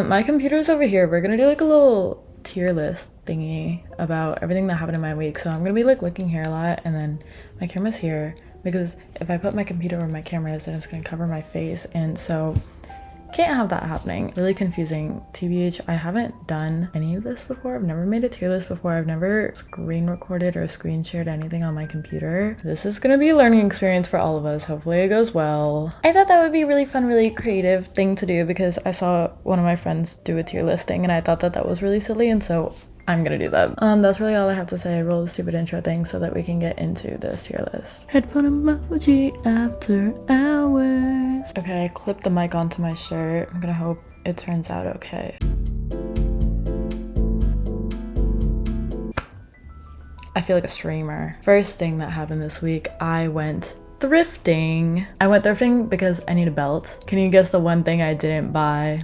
My computer's over here. We're gonna do like a little tier list thingy about everything that happened in my week. So I'm gonna be like looking here a lot, and then my camera's here because if I put my computer where my camera is, then it's gonna cover my face, and so can't have that happening. Really confusing. TBH, I haven't done any of this before. I've never made a tier list before. I've never screen recorded or screen shared anything on my computer. This is gonna be a learning experience for all of us. Hopefully it goes well. I thought that would be a really fun, really creative thing to do because I saw one of my friends do a tier list thing and I thought that that was really silly, and so I'm gonna do that. That's really all I have to say. Roll the stupid intro thing so that we can get into this tier list. Headphone emoji after hours. Okay, I clipped the mic onto my shirt. I'm gonna hope it turns out okay. I feel like a streamer. First thing that happened this week, I went thrifting. I went thrifting because I need a belt. Can you guess the one thing I didn't buy?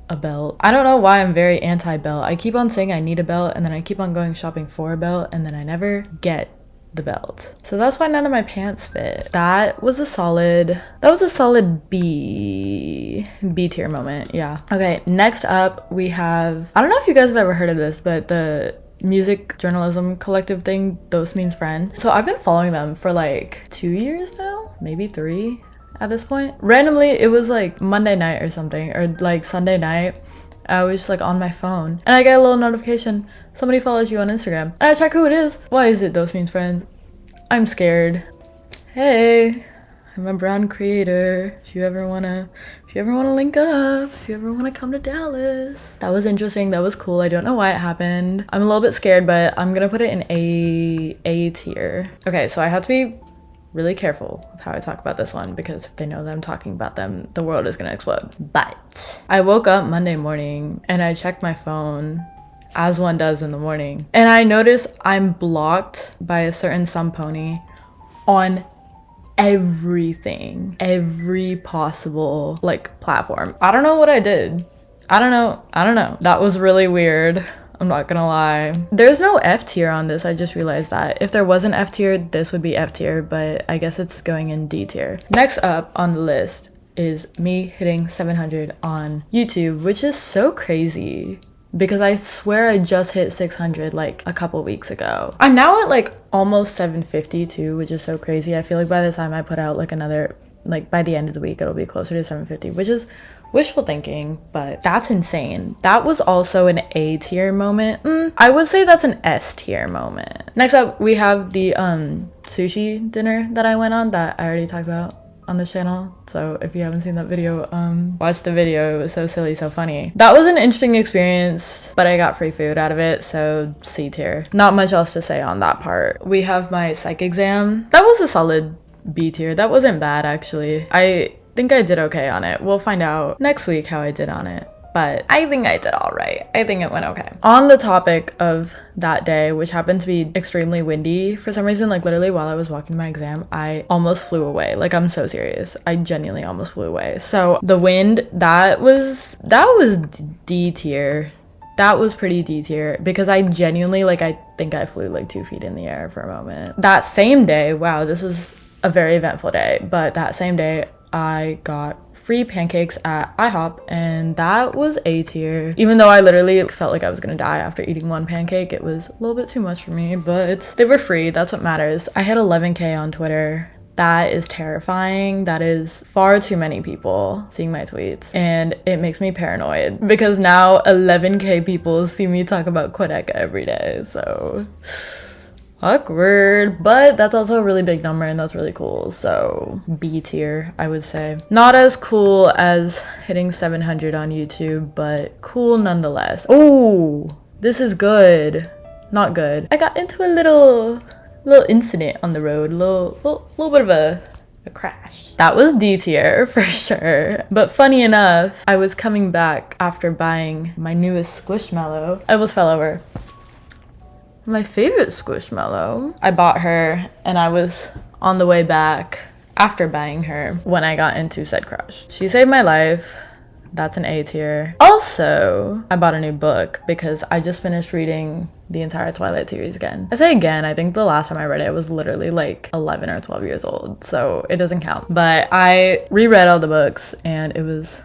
A belt. I don't know why I'm very anti-belt. I keep on saying I need a belt and then I keep on going shopping for a belt and then I never get the belt. So that's why none of my pants fit. That was a solid B tier moment. Yeah. Okay, next up we have, I don't know if you guys have ever heard of this, but the music journalism collective thing, Those Means Friend. So I've been following them for like 2 years now, maybe 3 at this point. Randomly, it was like Monday night or something, or like Sunday night. I was just like on my phone and I get a little notification, somebody follows you on Instagram, and I check who it is. Why is it Those Means Friends? I'm scared. Hey, I'm a brown creator. If you ever wanna link up, if you ever wanna come to Dallas. That was interesting. That was cool. I don't know why it happened. I'm a little bit scared, but I'm gonna put it in A tier. Okay, so I have to be really careful with how I talk about this one because if they know that I'm talking about them, the world is gonna explode. But I woke up Monday morning and I checked my phone, as one does in the morning, and I noticed I'm blocked by a certain pony on everything, every possible like platform. I don't know what I did. I don't know. That was really weird. I'm not gonna lie. There's no F tier on this. I just realized that. If there was an F tier, this would be F tier, but I guess it's going in D tier. Next up on the list is me hitting 700 on YouTube, which is so crazy because I swear I just hit 600 like a couple weeks ago. I'm now at like almost 750 too, which is so crazy. I feel like by the time I put out like another, like by the end of the week, it'll be closer to 750, which is wishful thinking, but that's insane. That was also an A tier moment. I would say that's an S tier moment. Next up, we have the sushi dinner that I went on that I already talked about on this channel. So if you haven't seen that video, watch the video. It was so silly, so funny. That was an interesting experience, but I got free food out of it, so C tier. Not much else to say on that part. We have my psych exam. That was a solid B tier. That wasn't bad, actually. I think I did okay on it. We'll find out next week how I did on it, but I think I did all right. I think it went okay. On the topic of that day, which happened to be extremely windy for some reason, like literally while I was walking to my exam, I almost flew away. Like, I'm so serious. I genuinely almost flew away. So the wind, that was D tier. That was pretty D tier because I genuinely, like, I think I flew like 2 feet in the air for a moment. That same day, wow, this was a very eventful day, but that same day I got free pancakes at IHOP and that was A tier. Even though I literally felt like I was gonna die after eating one pancake, it was a little bit too much for me, but they were free. That's what matters. I hit 11K on Twitter. That is terrifying. That is far too many people seeing my tweets, and it makes me paranoid because now 11K people see me talk about Quebec every day, so awkward. But that's also a really big number and that's really cool, so B tier, I would say. Not as cool as hitting 700 on YouTube, but cool nonetheless. Oh, this is good. Not good. I got into a little incident on the road, a little bit of a crash. That was D tier for sure. But funny enough, I was coming back after buying my newest Squishmallow. I almost fell over. My favorite Squishmallow. I bought her and I was on the way back after buying her when I got into said crush. She saved my life. That's an A tier. Also, I bought a new book because I just finished reading the entire Twilight series again. I say again, I think the last time I read it was literally like 11 or 12 years old, so it doesn't count. But I reread all the books and it was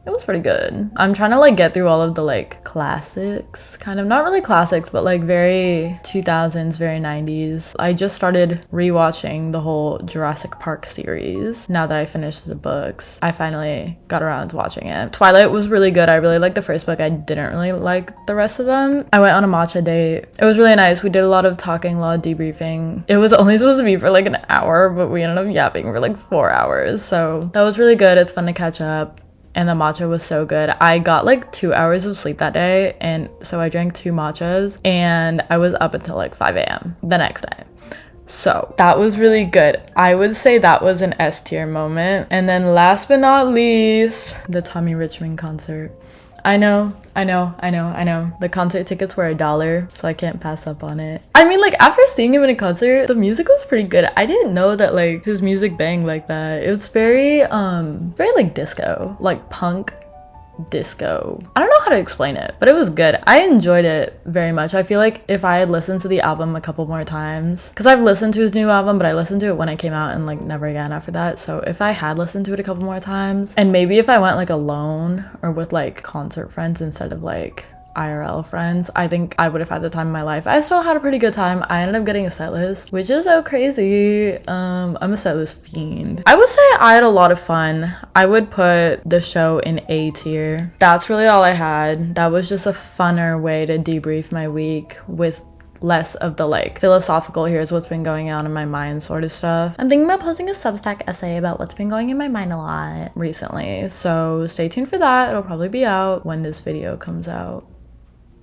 It was pretty good. I'm trying to like get through all of the like classics, kind of, not really classics, but like very 2000s, very 90s. I just started rewatching the whole Jurassic Park series. Now that I finished the books, I finally got around to watching it. Twilight was really good. I really liked the first book. I didn't really like the rest of them. I went on a matcha date. It was really nice. We did a lot of talking, a lot of debriefing. It was only supposed to be for like an hour, but we ended up yapping for like 4 hours. So that was really good. It's fun to catch up. And the matcha was so good. I got like 2 hours of sleep that day, and so I drank 2 matchas and I was up until like 5 a.m. the next day. So that was really good. I would say that was an S tier moment. And then last but not least, the Tommy Richmond concert. I know. The concert tickets were $1, so I can't pass up on it. I mean, like, after seeing him in a concert, the music was pretty good. I didn't know that, like, his music banged like that. It was very, like, disco. Like, punk disco. I don't know how to explain it, but it was good. I enjoyed it very much. I feel like if I had listened to the album a couple more times, because I've listened to his new album, but I listened to it when it came out and like never again after that. So if I had listened to it a couple more times, and maybe if I went like alone or with like concert friends instead of like IRL friends, I think I would have had the time of my life. I still had a pretty good time. I ended up getting a set list, which is so crazy. I'm a set list fiend. I would say I had a lot of fun. I would put the show in A tier. That's really all I had. That was just a funner way to debrief my week with less of the like philosophical, here's what's been going on in my mind sort of stuff. I'm thinking about posting a Substack essay about what's been going in my mind a lot recently, so stay tuned for that. It'll probably be out when this video comes out.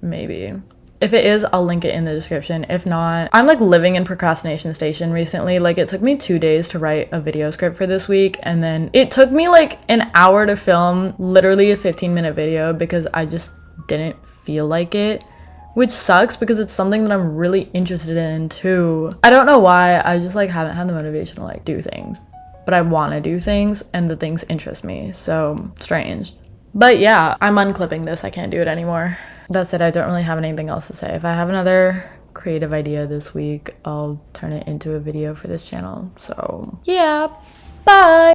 Maybe. If it is, I'll link it in the description. If not, I'm like living in procrastination station recently. Like, it took me 2 days to write a video script for this week, and then it took me like an hour to film literally a 15-minute video because I just didn't feel like it, which sucks because it's something that I'm really interested in too. I don't know why. I just like haven't had the motivation to like do things, but I want to do things and the things interest me. So strange. But yeah, I'm unclipping this. I can't do it anymore. That's it. I don't really have anything else to say. If I have another creative idea this week, I'll turn it into a video for this channel. So yeah, bye.